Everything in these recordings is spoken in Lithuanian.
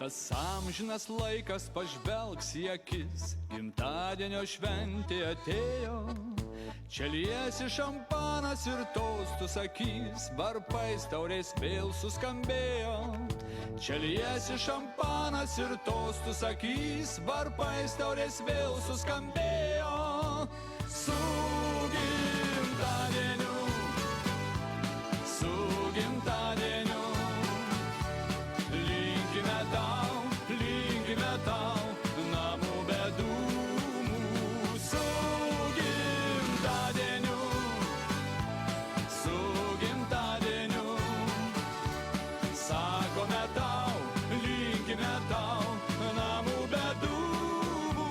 Tas amžinas laikas pažvelgs į akis, gimtadienio šventė atėjo. Čia liesi šampanas ir tostų sakys, varpais taurės vėl suskambėjo. Čia liesi šampanas ir tostų sakys, varpais taurės vėl suskambėjo. Su gimtadieniu, su gimtadieniu, linkime tau, namų be dūmų. Su gimtadieniu, su gimtadieniu, sakome tau, linkime tau, namų be dūmų.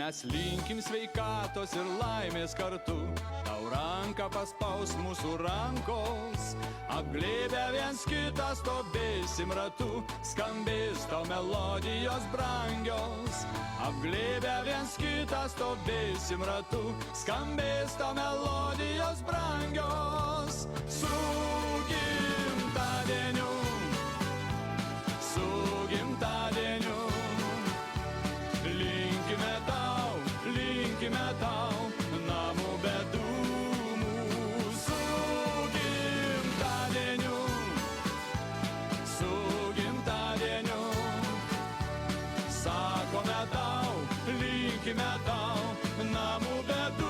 Mes linkim sveikatos ir laimės kartu, tau ranką paspaus mūsų rankos, apglėbę viens kitą stovėsim ratu, skambės tau melodijos brangios. Apglėbę viens kitą stovėsim ratu, skambės tau melodijos brangios. Su gimtadieniu, su gimtadieniu, linkime tau, namų be dūmų. Su gimtadieniu, su gimtadieniu, sakome tau, linkime tau, namų be dūmų.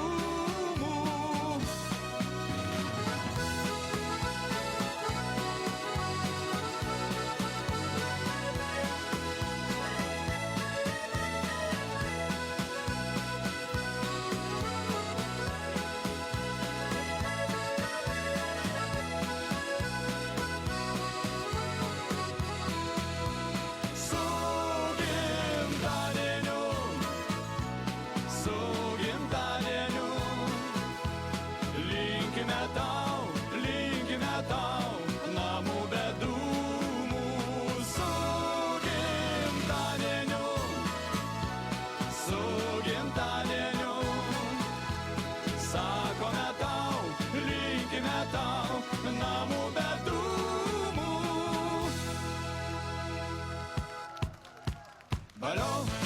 Linkime tau, namų be dūmų. Su gimtadieniu, su gimtadieniu, sakome tau, linkime tau, namų be dūmų. Valio!